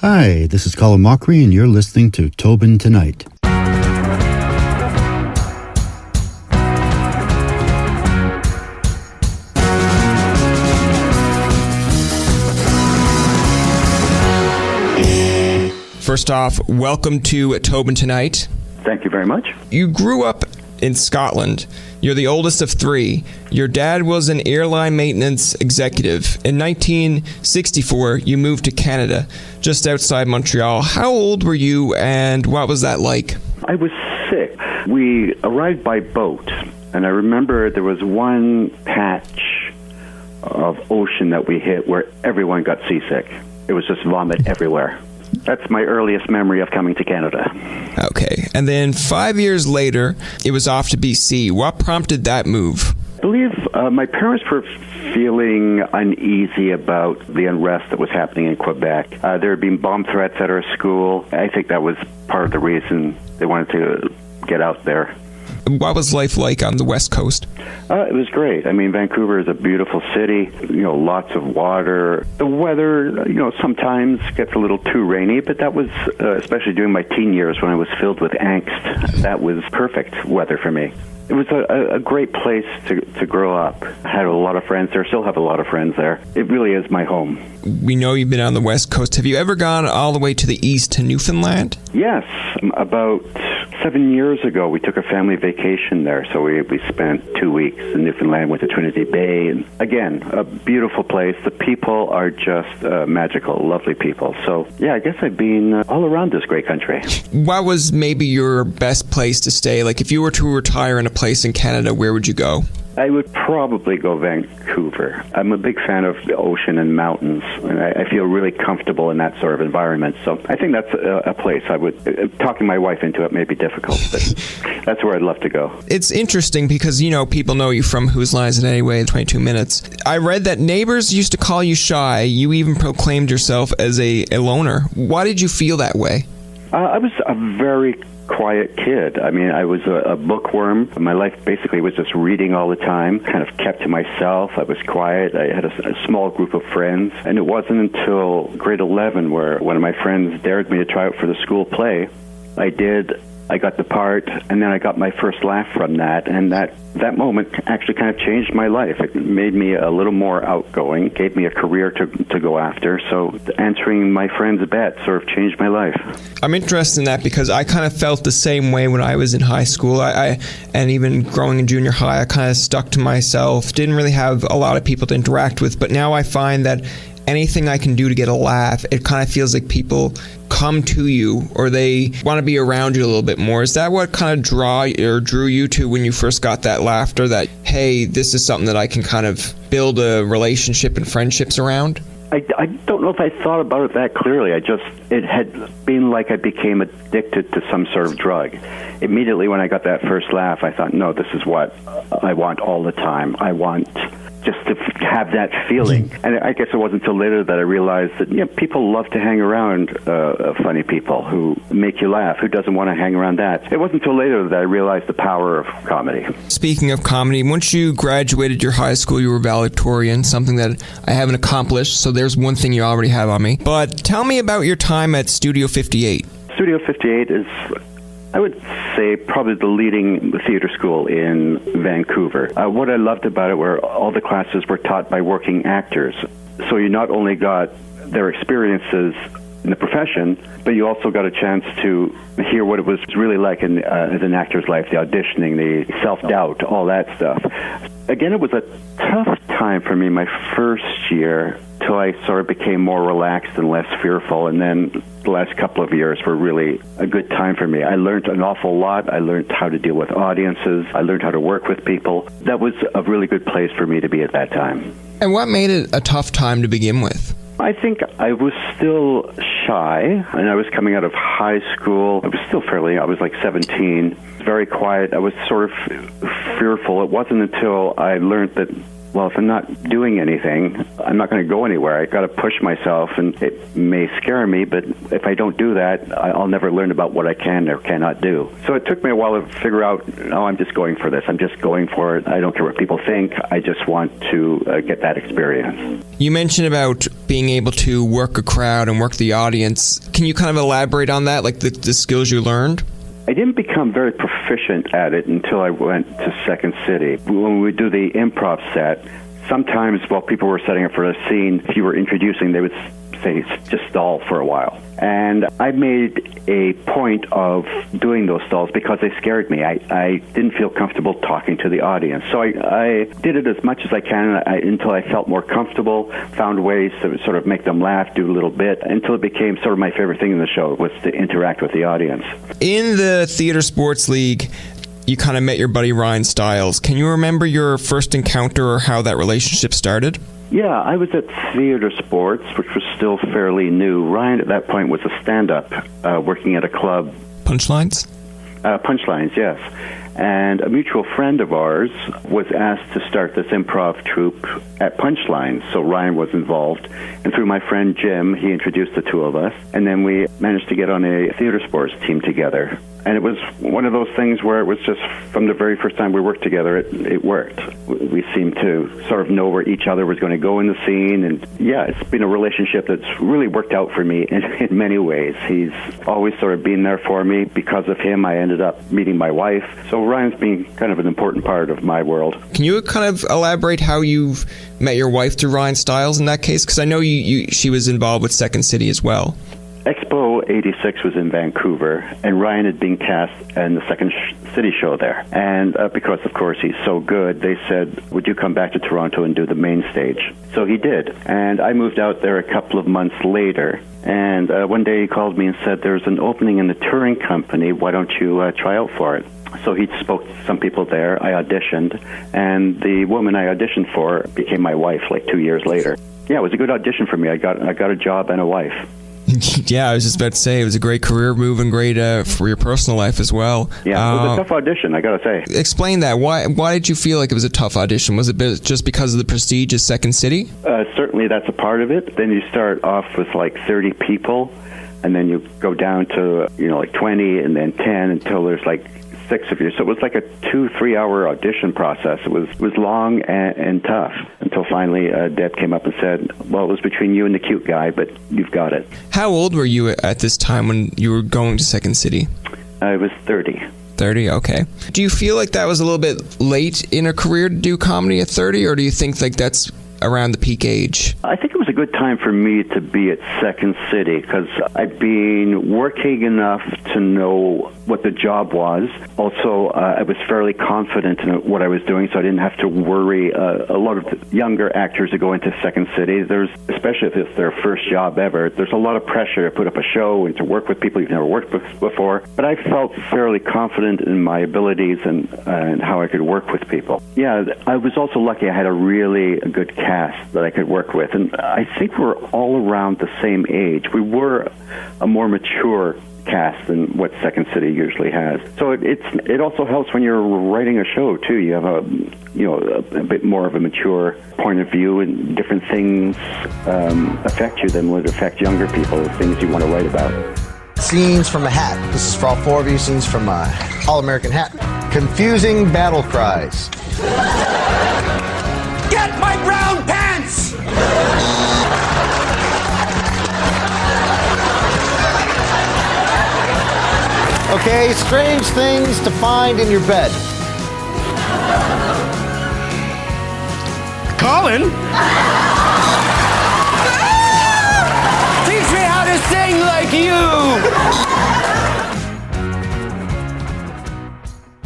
Hi, this is Colin Mochrie, and you're listening to Tobin Tonight. First off, welcome to Tobin Tonight. Thank you very much. You grew up in Scotland. You're the oldest of three. Your dad was an airline maintenance executive. In 1964, you moved to Canada, just outside Montreal. How old were you, and what was that like? I was 6. We arrived by boat, and I remember there was one patch of ocean that we hit where everyone got seasick. It was just vomit everywhere. That's my earliest memory of coming to Canada. Okay. And then 5 years later, it was off to BC. What prompted that move? I believe my parents were feeling uneasy about the unrest that was happening in Quebec. There had been bomb threats at our school. I think that was part of the reason they wanted to get out there. What was life like on the West Coast? It was great. I mean, Vancouver is a beautiful city, lots of water. The weather, sometimes gets a little too rainy, but that was, especially during my teen years when I was filled with angst, that was perfect weather for me. It was a great place to grow up. I had a lot of friends there, still have a lot of friends there. It really is my home. We know you've been on the West Coast. Have you ever gone all the way to the east to Newfoundland? Yes. About 7 years ago, we took a family vacation there. So we spent 2 weeks in Newfoundland, went to Trinity Bay. And again, a beautiful place. The people are just magical, lovely people. So, yeah, I guess I've been all around this great country. What was maybe your best place to stay? Like, if you were to retire in a place in Canada, where would you go? I would probably go Vancouver. I'm a big fan of the ocean and mountains, and I feel really comfortable in that sort of environment. So I think that's a place I would... talking my wife into it may be difficult, but that's where I'd love to go. It's interesting because, people know you from Whose Line Is It Anyway, 22 Minutes. I read that neighbors used to call you shy. You even proclaimed yourself as a loner. Why did you feel that way? I was a very quiet kid. I mean, I was a bookworm. My life basically was just reading all the time, kind of kept to myself. I was quiet. I had a small group of friends. And it wasn't until grade 11 where one of my friends dared me to try out for the school play. I did. I got the part, and then I got my first laugh from that, and that moment actually kind of changed my life. It made me a little more outgoing, gave me a career to go after, so answering my friend's bet sort of changed my life. I'm interested in that because I kind of felt the same way when I was in high school. And even growing in junior high, I kind of stuck to myself, didn't really have a lot of people to interact with, but now I find that anything I can do to get a laugh, it kind of feels like people come to you or they want to be around you a little bit more. Is that what kind of drew you to when you first got that laughter, that, hey, this is something that I can kind of build a relationship and friendships around? I don't know if I thought about it that clearly. It had been like I became addicted to some sort of drug. Immediately when I got that first laugh, I thought, no, this is what I want all the time. I want just to have that feeling. And I guess it wasn't until later that I realized that people love to hang around funny people who make you laugh. Who doesn't want to hang around that? It wasn't until later that I realized the power of comedy. Speaking of comedy, once you graduated your high school, you were valedictorian, something that I haven't accomplished, so there's one thing you already have on me. But tell me about your time at Studio 58. Studio 58 is, I would say, probably the leading theater school in Vancouver. What I loved about it were all the classes were taught by working actors. So you not only got their experiences in the profession, but you also got a chance to hear what it was really like as an actor's life, the auditioning, the self-doubt, all that stuff. Again, it was a tough time for me my first year till I sort of became more relaxed and less fearful, and then the last couple of years were really a good time for me. I learned an awful lot. I learned how to deal with audiences. I learned how to work with people. That was a really good place for me to be at that time. And what made it a tough time to begin with? I think I was still shy, and I was coming out of high school. I was like 17, very quiet. I was sort of fearful. It wasn't until I learned that well, if I'm not doing anything, I'm not going to go anywhere. I got to push myself, and it may scare me, but if I don't do that, I'll never learn about what I can or cannot do. So it took me a while to figure out, no, I'm just going for this. I'm just going for it. I don't care what people think. I just want to get that experience. You mentioned about being able to work a crowd and work the audience. Can you kind of elaborate on that, like the skills you learned? I didn't become very proficient at it until I went to Second City. When we do the improv set, sometimes while people were setting up for a scene, if you were introducing, they would say, just stall for a while. And I made a point of doing those stalls because they scared me. I didn't feel comfortable talking to the audience. So I did it as much as I can until I felt more comfortable, found ways to sort of make them laugh, do a little bit, until it became sort of my favorite thing in the show was to interact with the audience. In the Theatre Sports League, you kind of met your buddy Ryan Stiles. Can you remember your first encounter or how that relationship started? Yeah, I was at Theatre Sports, which was still fairly new. Ryan, at that point, was a stand-up working at a club. Punchlines? Punchlines, yes. And a mutual friend of ours was asked to start this improv troupe at Punchlines, so Ryan was involved. And through my friend Jim, he introduced the two of us, and then we managed to get on a Theatre Sports team together. And it was one of those things where it was just, from the very first time we worked together, it worked. We seemed to sort of know where each other was going to go in the scene. And yeah, it's been a relationship that's really worked out for me in many ways. He's always sort of been there for me. Because of him, I ended up meeting my wife. So Ryan's been kind of an important part of my world. Can you kind of elaborate how you've met your wife through Ryan Stiles in that case? Because I know she was involved with Second City as well. Expo 86 was in Vancouver, and Ryan had been cast in the Second City show there. And because, of course, he's so good, they said, would you come back to Toronto and do the main stage? So he did. And I moved out there a couple of months later. And one day he called me and said, there's an opening in the touring company. Why don't you try out for it? So he spoke to some people there. I auditioned. And the woman I auditioned for became my wife like 2 years later. Yeah, it was a good audition for me. I got a job and a wife. Yeah, I was just about to say, it was a great career move and great for your personal life as well. Yeah, it was a tough audition, I gotta say. Explain that. Why did you feel like it was a tough audition? Was it just because of the prestige of Second City? Certainly that's a part of it. Then you start off with like 30 people, and then you go down to, like 20, and then 10, until there's like 6 of you. So it was like a 2-3 hour audition process. It was long and tough until finally Deb came up and said, well, it was between you and the cute guy, but you've got it. How old were you at this time when you were going to Second City? I was 30. 30, okay. Do you feel like that was a little bit late in a career to do comedy at 30, or do you think like that's around the peak age? I think it was a good time for me to be at Second City because I'd been working enough to know what the job was. Also, I was fairly confident in what I was doing, so I didn't have to worry. A lot of the younger actors that go into Second City, especially if it's their first job ever, there's a lot of pressure to put up a show and to work with people you've never worked with before. But I felt fairly confident in my abilities and how I could work with people. Yeah, I was also lucky I had a really good cast that I could work with, and I think we're all around the same age. We were a more mature cast than what Second City usually has. So it also helps when you're writing a show too. You have a bit more of a mature point of view, and different things affect you than would affect younger people, things you want to write about. Scenes from a Hat. This is for all 4 of you. Scenes from All-American Hat. Confusing battle cries. Get my brown pants! Okay, strange things to find in your bed. Colin? Teach me how to sing like you!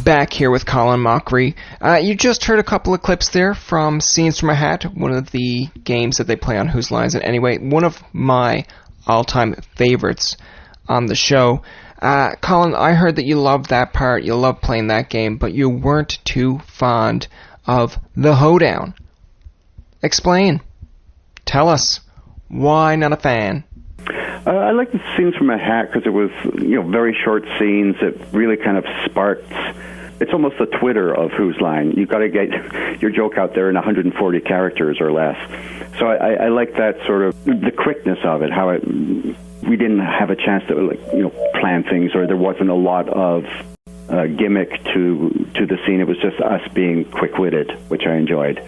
Back here with Colin Mochrie. You just heard a couple of clips there from Scenes from a Hat, one of the games that they play on Whose Lines It Anyway, one of my all-time favorites on the show. Colin, I heard that you loved that part, you loved playing that game, but you weren't too fond of the hoedown. Explain. Tell us. Why not a fan? I like the Scenes from a Hat because it was, very short scenes that really kind of sparked. It's almost the Twitter of Whose Line. You've got to get your joke out there in 140 characters or less. So I like that sort of, the quickness of it, how we didn't have a chance to plan things, or there wasn't a lot of gimmick to the scene. It was just us being quick-witted, which I enjoyed.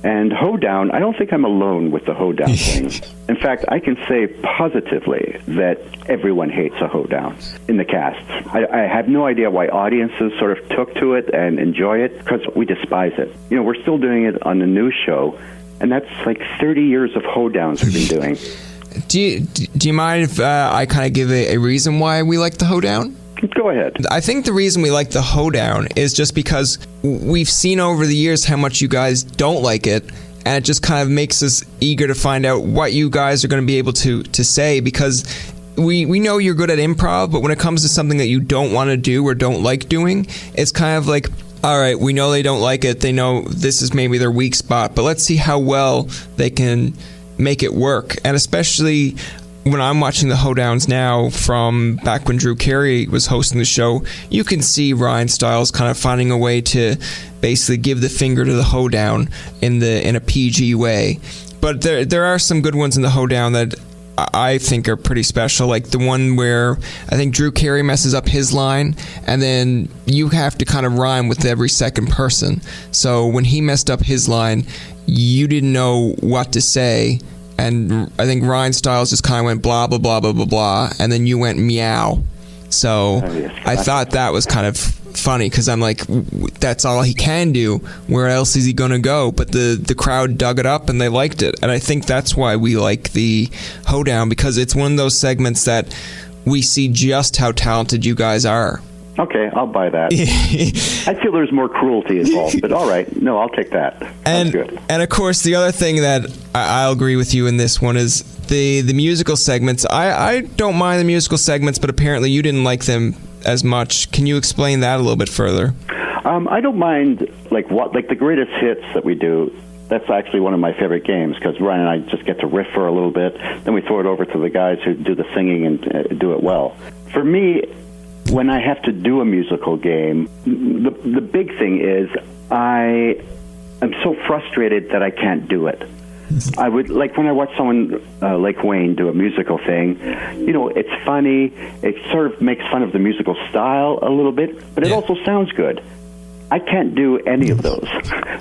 And hoedown, I don't think I'm alone with the hoedown thing. In fact, I can say positively that everyone hates a hoedown in the cast. I have no idea why audiences sort of took to it and enjoy it, because we despise it. We're still doing it on the news show, and that's like 30 years of hoedowns we've been doing. Do you mind if I kind of give a reason why we like the hoedown? Go ahead. I think the reason we like the hoedown is just because we've seen over the years how much you guys don't like it, and it just kind of makes us eager to find out what you guys are going to be able to say, because we know you're good at improv, but when it comes to something that you don't want to do or don't like doing, it's kind of like, all right, we know they don't like it, they know this is maybe their weak spot, but let's see how well they can make it work. And especially when I'm watching the hoedowns now from back when Drew Carey was hosting the show, you can see Ryan Stiles kind of finding a way to basically give the finger to the hoedown in a PG way. But there are some good ones in the hoedown that I think are pretty special, like the one where I think Drew Carey messes up his line, and then you have to kind of rhyme with every second person. So when he messed up his line, you didn't know what to say, and I think Ryan Stiles just kind of went blah, blah, blah, blah, blah, blah, and then you went meow. So I thought that was kind of funny, because I'm like, that's all he can do. Where else is he going to go? But the crowd dug it up and they liked it. And I think that's why we like the hoedown, because it's one of those segments that we see just how talented you guys are. Okay, I'll buy that. I feel there's more cruelty involved, but all right. No, I'll take that. That's good. And of course, the other thing that I'll agree with you in this one is the musical segments. I don't mind the musical segments, but apparently you didn't like them as much. Can you explain that a little bit further? I don't mind like the greatest hits that we do. That's actually one of my favorite games, because Ryan and I just get to riff for a little bit, then we throw it over to the guys who do the singing and do it well. For me, when I have to do a musical game, the big thing is I am so frustrated that I can't do it. I would, like when I watch someone like Wayne do a musical thing, it's funny, it sort of makes fun of the musical style a little bit, but it also sounds good. I can't do any of those.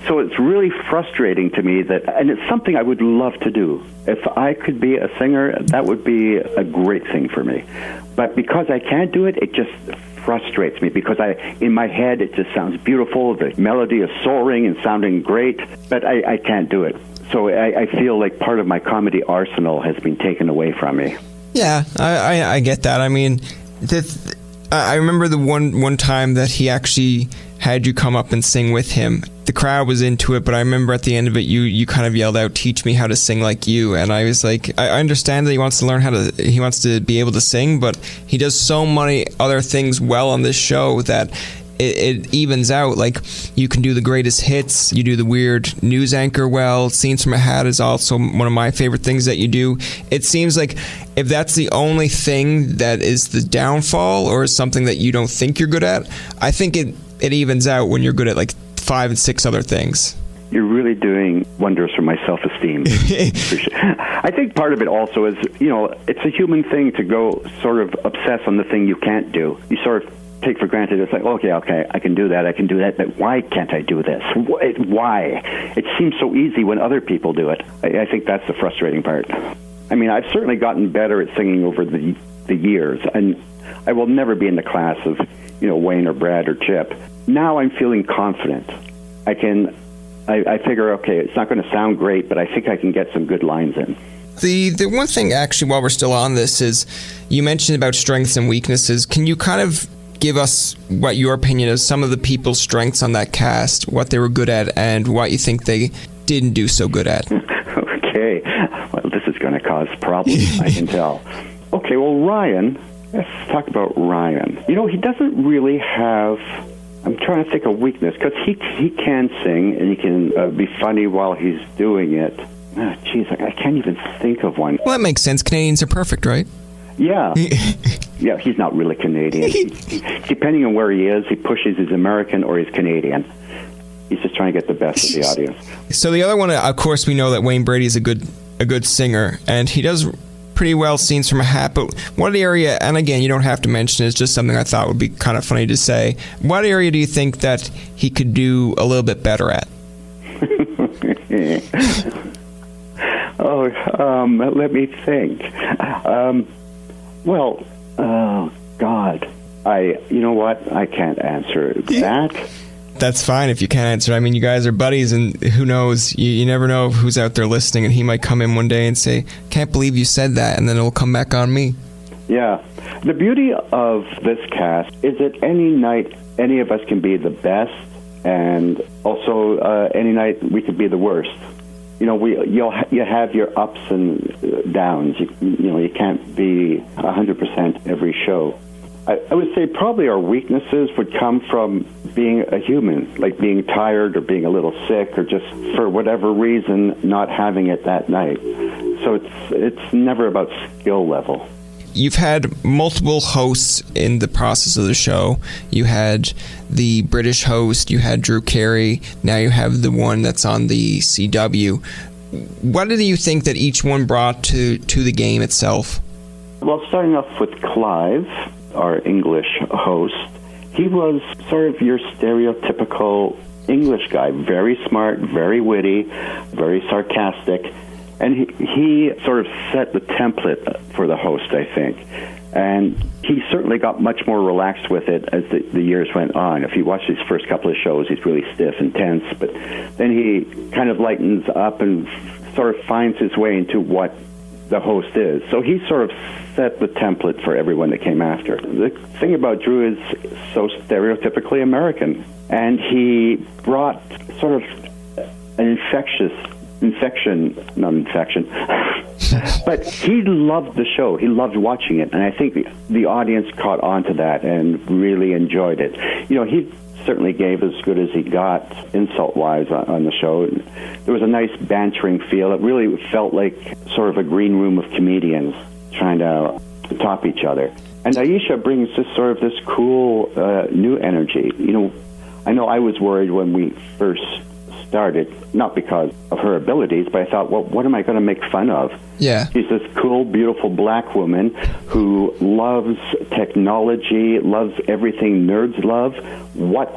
So it's really frustrating to me and it's something I would love to do. If I could be a singer, that would be a great thing for me. But because I can't do it, it just frustrates me, because in my head it just sounds beautiful, the melody is soaring and sounding great, but I can't do it. So I feel like part of my comedy arsenal has been taken away from me. Yeah, I get that. I mean, I remember the one time that he actually had you come up and sing with him. The crowd was into it, but I remember at the end of it, you kind of yelled out, "Teach me how to sing like you." And I was like, I understand that he wants to learn he wants to be able to sing, but he does so many other things well on this show that it evens out. Like, you can do the greatest hits, you do the weird news anchor well, Scenes from a Hat is also one of my favorite things that you do. It seems like if that's the only thing that is the downfall, or something that you don't think you're good at, I think it evens out when you're good at like 5 and 6 other things. You're really doing wonders for my self-esteem. I think part of it also is, it's a human thing to go sort of obsess on the thing you can't do. You sort of take for granted, it's like, okay, I can do that, but why can't I do this? Why? It seems so easy when other people do it. I think that's the frustrating part. I mean, I've certainly gotten better at singing over the years, and I will never be in the class of, Wayne or Brad or Chip. Now I'm feeling confident. I figure, okay, it's not going to sound great, but I think I can get some good lines in. The one thing, actually, while we're still on this, is you mentioned about strengths and weaknesses. Can you kind of give us what your opinion is, some of the people's strengths on that cast, what they were good at, and what you think they didn't do so good at? Okay. Well, this is going to cause problems, I can tell. Okay, well, Ryan, let's talk about Ryan. He doesn't really have... I'm trying to think of weakness, because he can sing, and he can be funny while he's doing it. I can't even think of one. Well, that makes sense. Canadians are perfect, right? Yeah. Yeah, he's not really Canadian. Depending on where he is, he pushes he's American or he's Canadian. He's just trying to get the best of the audience. So the other one, of course, we know that Wayne Brady is a good singer, and he does pretty well Scenes from a Hat. But what area, and again, you don't have to mention it, it's just something I thought would be kind of funny to say. What area do you think that he could do a little bit better at? Let me think. God, you know what? I can't answer that. That's fine if you can't answer. I mean, you guys are buddies, and who knows? You never know who's out there listening, and he might come in one day and say, "Can't believe you said that," and then it'll come back on me. Yeah. The beauty of this cast is that any night, any of us can be the best, and also any night we could be the worst. You know, you have your ups and downs. You can't be 100% every show. I would say probably our weaknesses would come from being a human, like being tired or being a little sick or just for whatever reason not having it that night. So it's never about skill level. You've had multiple hosts in the process of the show. You had the British host, you had Drew Carey, now you have the one that's on the CW. What do you think that each one brought to the game itself? Well, starting off with Clive, our English host, he was sort of your stereotypical English guy, very smart, very witty, very sarcastic, and he sort of set the template for the host, I think. And he certainly got much more relaxed with it as the years went on. If you watch his first couple of shows, he's really stiff and tense, but then he kind of lightens up and sort of finds his way into what the host is. So he sort of set the template for everyone that came after. The thing about Drew is so stereotypically American, and he brought sort of an but he loved the show. He loved watching it, and I think the audience caught on to that and really enjoyed it. You know, he certainly gave as good as he got insult-wise on the show. There was a nice bantering feel. It really felt like sort of a green room of comedians trying to top each other. And Aisha brings just sort of this cool new energy. You know I was worried when we first started, not because of her abilities, but I thought, well, what am I going to make fun of? Yeah. She's this cool, beautiful black woman who loves technology, loves everything nerds love. What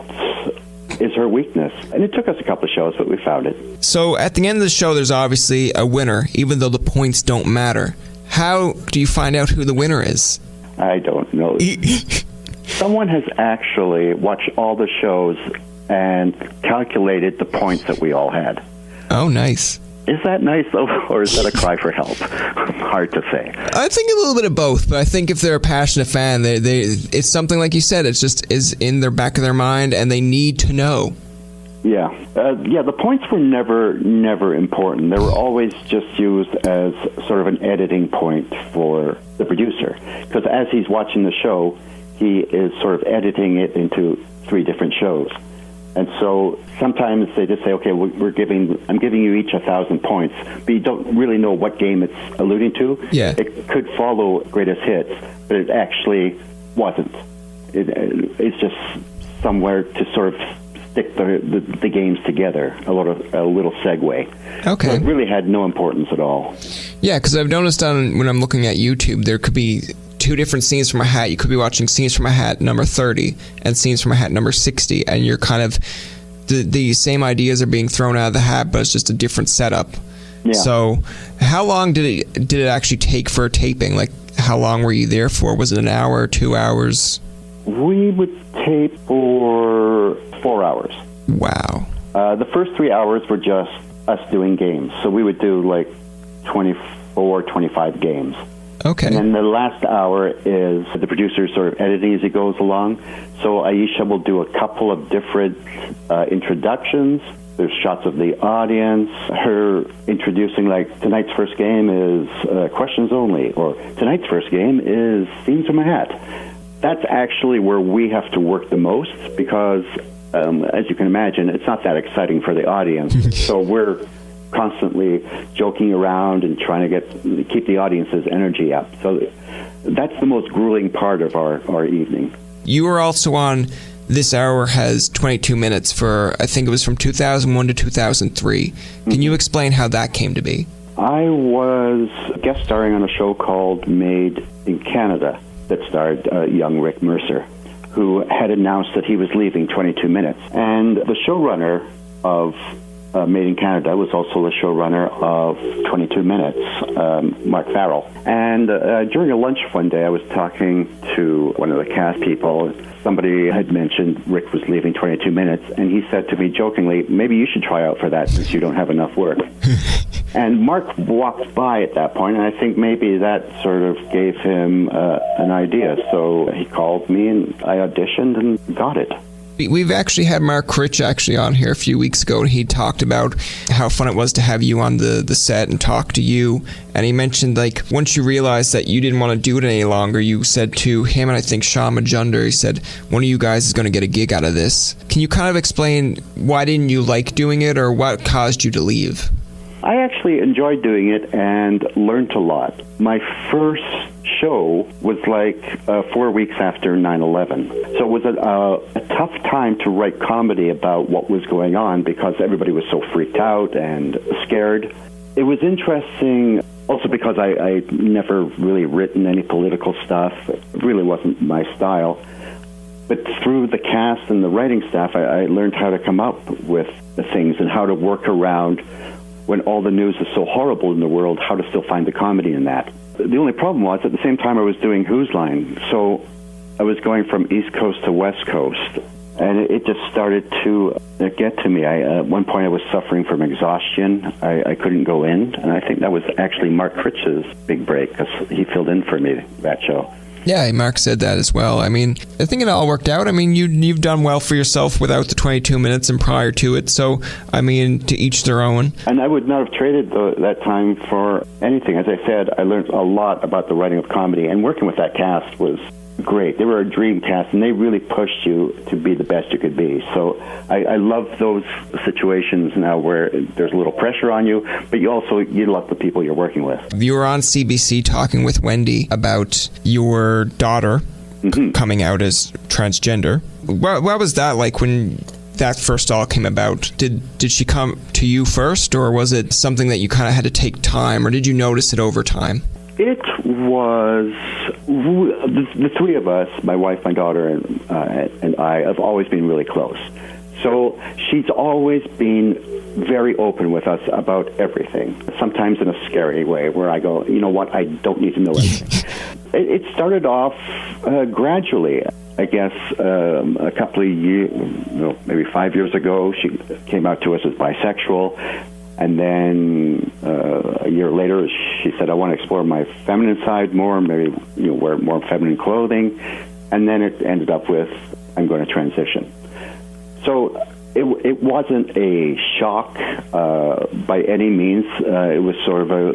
is her weakness? And it took us a couple of shows, but we found it. So at the end of the show, there's obviously a winner, even though the points don't matter. How do you find out who the winner is? I don't know. Someone has actually watched all the shows and calculated the points that we all had. Oh, nice. Is that nice, though, or is that a cry for help? Hard to say. I think a little bit of both, but I think if they're a passionate fan, it's something like you said, it's just is in their back of their mind, and they need to know. Yeah. The points were never important. They were always just used as sort of an editing point for the producer. Because as he's watching the show, he is sort of editing it into 3 different shows. And so sometimes they just say, okay, I'm giving you each 1,000 points, but you don't really know what game it's alluding to. Yeah. It could follow Greatest Hits, but it actually wasn't. It's just somewhere to sort of stick the games together, a little segue. Okay. So it really had no importance at all. Yeah, because I've noticed when I'm looking at YouTube, there could be 2 different Scenes from a Hat. You could be watching Scenes from a Hat number 30 and Scenes from a Hat number 60, and you're kind of the same ideas are being thrown out of the hat, but it's just a different setup. Yeah. So how long did it actually take for a taping? Like, how long were you there for? Was it an hour, 2 hours? We would tape for 4 hours. Wow. The first 3 hours were just us doing games. So we would do like 24, 25 games. Okay. And then the last hour is the producer sort of editing as he goes along. So Aisha will do a couple of different introductions. There's shots of the audience, her introducing, like, tonight's first game is questions only, or tonight's first game is Scenes from a Hat. That's actually where we have to work the most because, as you can imagine, it's not that exciting for the audience. So we're constantly joking around and trying to keep the audience's energy up. So that's the most grueling part of our evening. You were also on This Hour Has 22 Minutes for, I think it was from 2001 to 2003. Can you explain how that came to be? I was guest starring on a show called Made in Canada that starred young Rick Mercer, who had announced that he was leaving 22 Minutes. And the showrunner of Made in Canada was also the showrunner of 22 Minutes, Mark Farrell. And during a lunch one day, I was talking to one of the cast people. Somebody had mentioned Rick was leaving 22 Minutes, and he said to me jokingly, maybe you should try out for that since you don't have enough work. And Mark walked by at that point, and I think maybe that sort of gave him an idea. So he called me, and I auditioned and got it. We've actually had Mark Rich actually on here a few weeks ago. He talked about how fun it was to have you on the set and talk to you. And he mentioned, like, once you realized that you didn't want to do it any longer, you said to him and I think Sean Majunder, he said, one of you guys is going to get a gig out of this. Can you kind of explain why didn't you like doing it, or what caused you to leave? I actually enjoyed doing it and learned a lot. My first show was like 4 weeks after 9/11. So it was a tough time to write comedy about what was going on because everybody was so freaked out and scared. It was interesting also because I never really written any political stuff. It really wasn't my style. But through the cast and the writing staff, I learned how to come up with the things and how to work around when all the news is so horrible in the world, how to still find the comedy in that. The only problem was, at the same time I was doing Whose Line, so I was going from East Coast to West Coast, and it just started to get to me. At one point I was suffering from exhaustion. I couldn't go in, and I think that was actually Mark Critch's big break, because he filled in for me that show. Yeah, Mark said that as well. I mean, I think it all worked out. I mean, you've done well for yourself without the 22 minutes and prior to it. So, I mean, to each their own. And I would not have traded that time for anything. As I said, I learned a lot about the writing of comedy, and working with that cast was great. They were a dream cast, and they really pushed you to be the best you could be. So I love those situations now where there's a little pressure on you, but you love the people you're working with. You were on CBC talking with Wendy about your daughter coming out as transgender. What was that like when that first all came about? Did she come to you first, or was it something that you kind of had to take time, or did you notice it over time? It was the three of us, my wife, my daughter, and I, have always been really close. So she's always been very open with us about everything, sometimes in a scary way where I go, you know what, I don't need to know anything. It started off gradually. I guess a couple of years, maybe 5 years ago, she came out to us as bisexual. And then a year later, she said, I want to explore my feminine side more, maybe wear more feminine clothing. And then it ended up with, I'm going to transition. So it wasn't a shock by any means. It was sort of a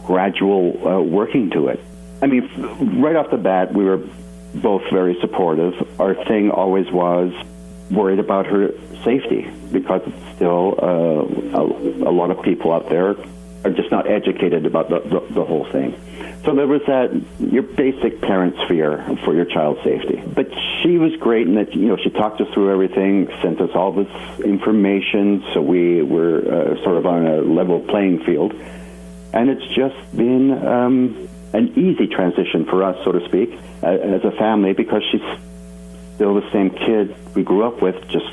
gradual working to it. I mean, right off the bat, we were both very supportive. Our thing always was worried about her safety, because it's still a lot of people out there are just not educated about the whole thing. So there was that, your basic parent's fear for your child's safety. But she was great in that, she talked us through everything, sent us all this information, so we were sort of on a level playing field. And it's just been an easy transition for us, so to speak, as a family, because she's still the same kid we grew up with, just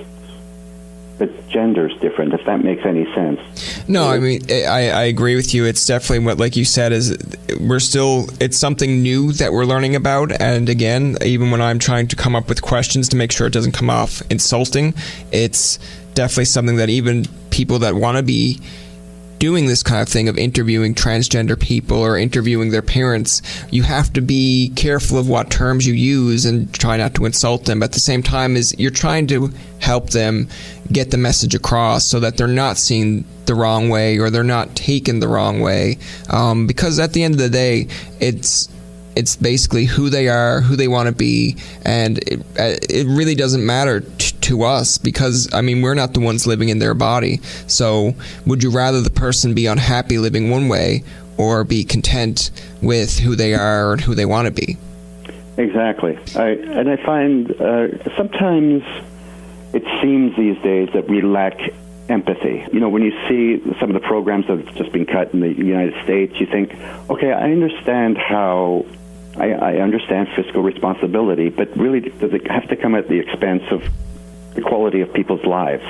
the gender's different, if that makes any sense. No, I mean, I agree with you. It's definitely what, like you said, is it's something new that we're learning about. And again, even when I'm trying to come up with questions to make sure it doesn't come off insulting, it's definitely something that even people that want to be doing this kind of thing of interviewing transgender people or interviewing their parents, you have to be careful of what terms you use and try not to insult them. But at the same time, is you're trying to help them get the message across so that they're not seen the wrong way or they're not taken the wrong way. Because at the end of the day, it's basically who they are, who they want to be, and it really doesn't matter to us, because, I mean, we're not the ones living in their body. So would you rather the person be unhappy living one way, or be content with who they are and who they want to be. Exactly. I find sometimes it seems these days that we lack empathy. You know, when you see some of the programs that have just been cut in the United States, you think, okay, I understand how, I understand fiscal responsibility, but really does it have to come at the expense of the quality of people's lives?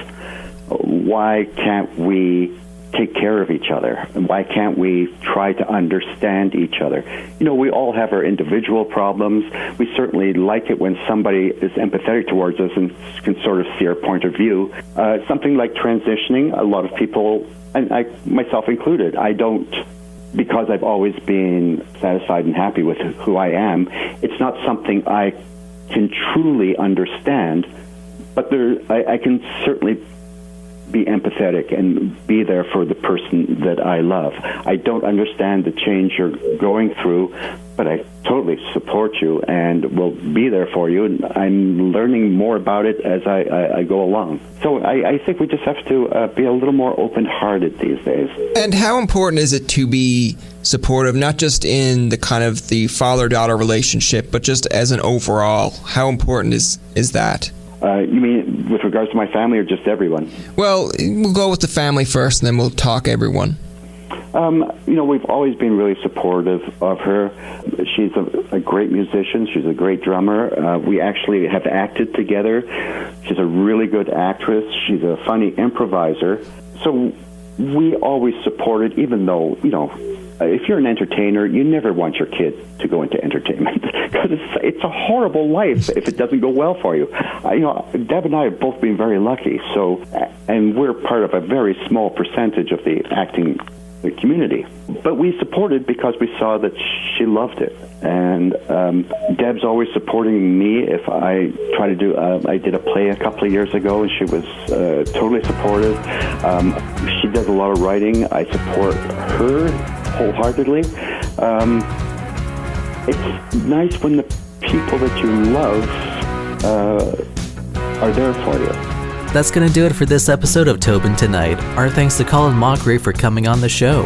Why can't we take care of each other? And why can't we try to understand each other? You know, we all have our individual problems. We certainly like it when somebody is empathetic towards us and can sort of see our point of view. Something like transitioning, a lot of people, and I myself included, I don't, because I've always been satisfied and happy with who I am, it's not something I can truly understand, but I can certainly be empathetic and be there for the person that I love. I don't understand the change you're going through, but I totally support you and will be there for you. And I'm learning more about it as I go along. So I think we just have to be a little more open-hearted these days. And how important is it to be supportive, not just in the kind of the father-daughter relationship, but just as an overall? How important is that? You mean with regards to my family or just everyone? Well, we'll go with the family first, and then we'll talk everyone. You know, we've always been really supportive of her. She's a great musician. She's a great drummer. We actually have acted together. She's a really good actress. She's a funny improviser. So we always supported, even though, you know, if you're an entertainer, you never want your kid to go into entertainment because it's a horrible life if it doesn't go well for you. You know, Deb and I have both been very lucky. So, and we're part of a very small percentage of the acting community. But we supported because we saw that she loved it. And Deb's always supporting me if I try to do, I did a play a couple of years ago and she was totally supportive. She does a lot of writing. I support her wholeheartedly. It's nice when the people that you love are there for you. That's going to do it for this episode of Tobin Tonight. Our thanks to Colin Mochrie for coming on the show.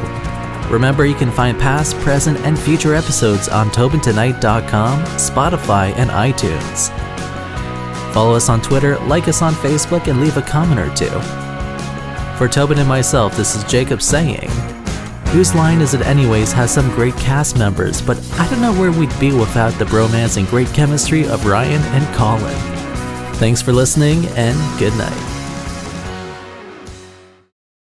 Remember, you can find past, present, and future episodes on TobinTonight.com, Spotify, and iTunes. Follow us on Twitter, like us on Facebook, and leave a comment or two. For Tobin and myself, this is Jacob saying, Whose Line Is It Anyways has some great cast members, but I don't know where we'd be without the bromance and great chemistry of Ryan and Colin. Thanks for listening, and good night.